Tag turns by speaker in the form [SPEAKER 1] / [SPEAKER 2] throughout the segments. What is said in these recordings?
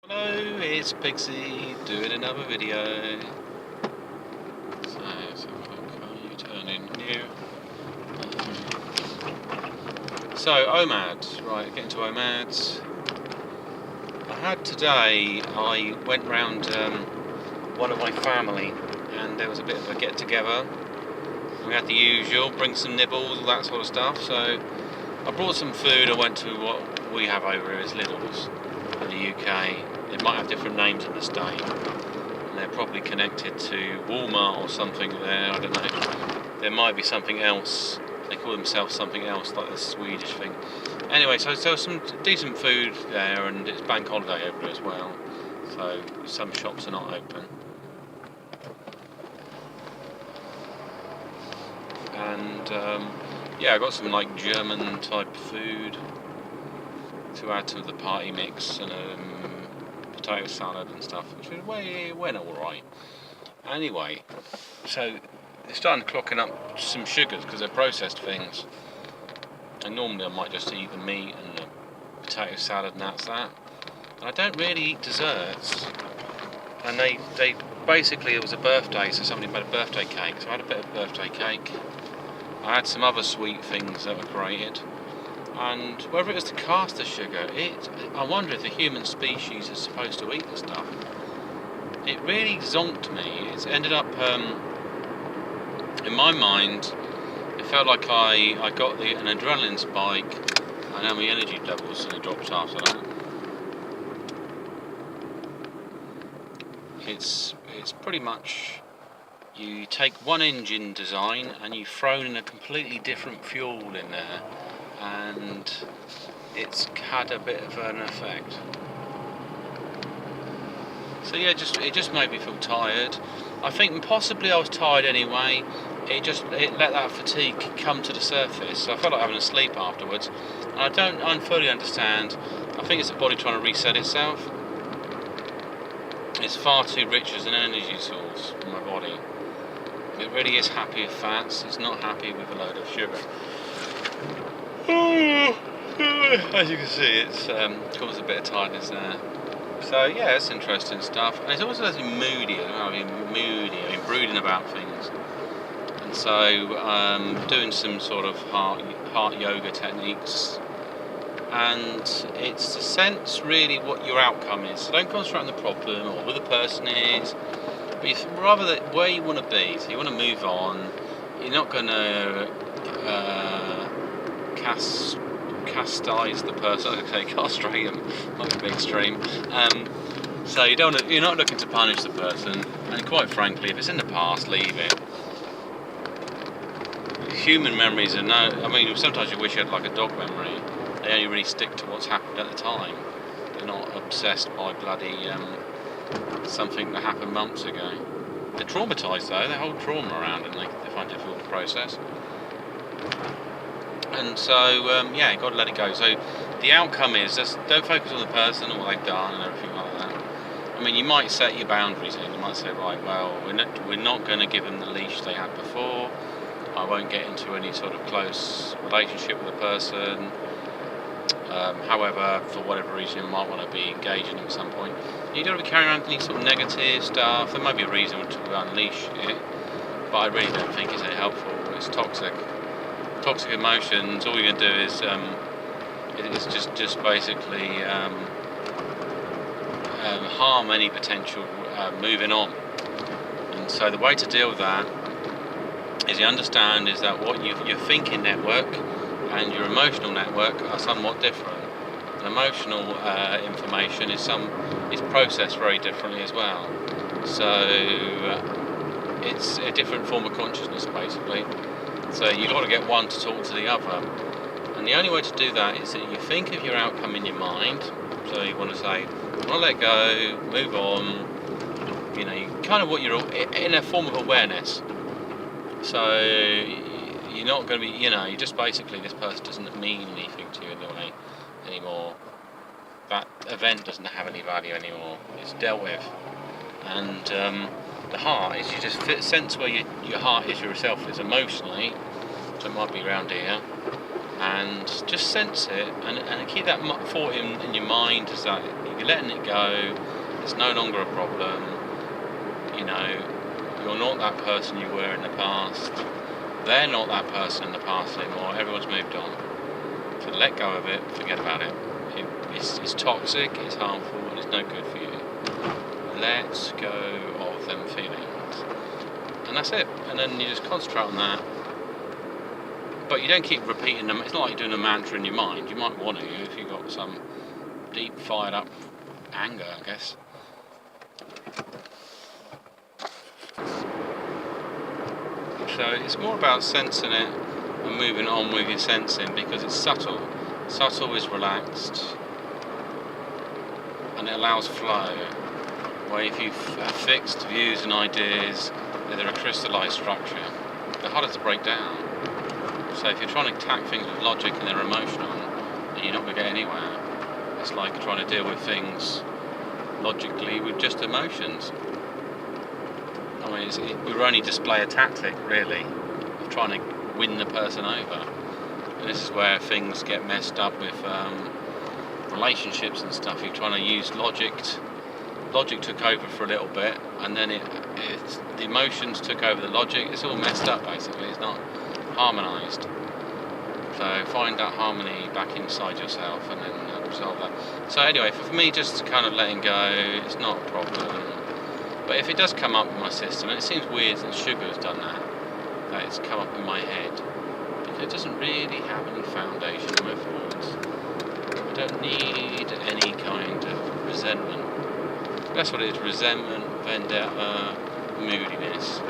[SPEAKER 1] Hello, it's Pixie doing another video. So you turn in here. So OMAD, right, getting to OMADs. I went round one of my family and there was a bit of a get together. We had the usual, bring some nibbles, all that sort of stuff. So I brought some food. I went to what we have over here as Lidl's in the UK. They might have different names in the state, and they're probably connected to Walmart or something there, I don't know. There might be something else, they call themselves something else, like the Swedish thing. Anyway, so there was some decent food there, and it's bank holiday over as well, so some shops are not open. And yeah, I got some like German type food to add to the party mix, and potato salad and stuff, which went alright. Anyway, so they're starting clocking up some sugars because they're processed things. And normally I might just eat the meat and the potato salad and that's that. And I don't really eat desserts. And they basically, it was a birthday, so somebody made a birthday cake, so I had a bit of birthday cake. I had some other sweet things that were created. And whether it was the caster sugar, I wonder if the human species is supposed to eat the stuff. It really zonked me. It's ended up, in my mind, it felt like I got an adrenaline spike, and now my energy levels suddenly dropped after that. It's pretty much, you take one engine design and you've thrown in a completely different fuel in there, and it's had a bit of an effect. So yeah, it just made me feel tired. I think possibly I was tired anyway. It let that fatigue come to the surface. So I felt like having a sleep afterwards. And I don't fully understand. I think it's the body trying to reset itself. It's far too rich as an energy source for my body. It really is happy with fats. It's not happy with a load of sugar. As you can see, it's caused a bit of tiredness there. So yeah, it's interesting stuff, and it's also moody. I've been brooding about things, and so doing some sort of heart yoga techniques, and it's the sense really what your outcome is. So don't concentrate on the problem or who the person is, but rather where you want to be. So you want to move on. You're not going to chastise the person. I say castrate them, might be a bit extreme. So you're not looking to punish the person, and quite frankly, if it's in the past, leave it. Human memories are sometimes you wish you had like a dog memory. They only really stick to what's happened at the time. They're not obsessed by bloody something that happened months ago. They're traumatised though, they hold trauma around and they find it difficult to process. And so, yeah, you've got to let it go. So the outcome is, just don't focus on the person or what they've done and everything like that. I mean, you might set your boundaries in. You might say, right, well, we're not going to give them the leash they had before. I won't get into any sort of close relationship with the person. However, for whatever reason, you might want to be engaging at some point. You don't want to be carrying around any sort of negative stuff. There might be a reason to unleash it, but I really don't think it's any helpful. It's toxic. Toxic emotions, all you're going to do is it's just basically harm any potential moving on. And so the way to deal with that is you understand is that what your thinking network and your emotional network are somewhat different. And emotional information is processed very differently as well. So it's a different form of consciousness basically. So you've got to get one to talk to the other. And the only way to do that is that you think of your outcome in your mind. So you want to say, I want to let go, move on. You know, kind of what you're in a form of awareness. So you're not going to be, you just basically, this person doesn't mean anything to you anyway anymore. That event doesn't have any value anymore. It's dealt with. And the heart is you just sense where your heart is yourself is emotionally, so it might be around here, and just sense it, and keep that thought in your mind, is that you're letting it go. It's no longer a problem. You know, you're not that person you were in the past. They're not that person in the past anymore. Everyone's moved on. So let go of it. Forget about it. It's toxic. It's harmful, and it's no good for you. Let go of them feelings, and that's it. And then you just concentrate on that. But you don't keep repeating them. It's not like you're doing a mantra in your mind. You might want to if you've got some deep, fired up anger, I guess. So it's more about sensing it and moving on with your sensing, because it's subtle. Subtle is relaxed, and it allows flow. Where if you've fixed views and ideas, they're a crystallised structure. They're harder to break down. So if you're trying to attack things with logic and they're emotional, then you're not going to get anywhere. It's like trying to deal with things logically with just emotions. I mean, we only display a tactic, really, of trying to win the person over. And this is where things get messed up with relationships and stuff. You're trying to use logic. Logic took over for a little bit, and then the emotions took over the logic. It's all messed up, basically. It's not harmonised. So find that harmony back inside yourself, and then resolve that. So anyway, for me, just kind of letting go, it's not a problem. But if it does come up in my system, and it seems weird that sugar's done that it's come up in my head, because it doesn't really have any foundation in my thoughts. I don't need any kind of resentment. That's what it is: resentment, vendetta, moodiness.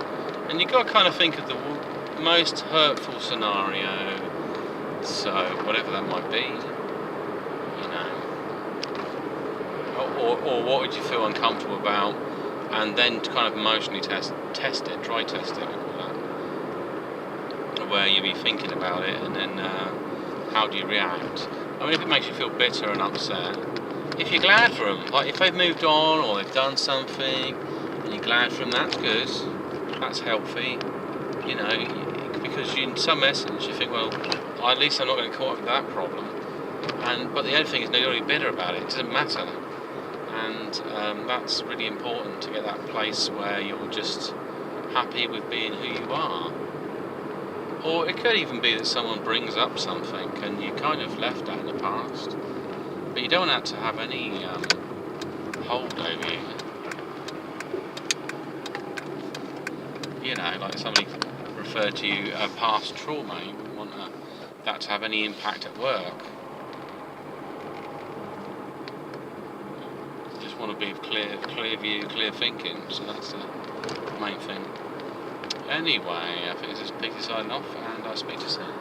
[SPEAKER 1] And you've got to kind of think of the most hurtful scenario, so whatever that might be, you know, or what would you feel uncomfortable about, and then to kind of emotionally test it, dry test it, we call that, where you'll be thinking about it, and then how do you react? I mean, if it makes you feel bitter and upset, if you're glad for them, like if they've moved on or they've done something, and you're glad for them, that's good, that's healthy, you know, because in some essence you think, well, at least I'm not going to caught up with that problem. But the other thing is, no, you're not bitter about it. It doesn't matter, and that's really important, to get that place where you're just happy with being who you are. Or it could even be that someone brings up something and you kind of left that in the past, but you don't want that to have any hold over you. You know, like somebody referred to you as past trauma. You wouldn't want that to have any impact at work. You just want to be of clear view, clear thinking. So that's the main thing. Anyway, I think this is Peter signing off, and I'll speak to you soon.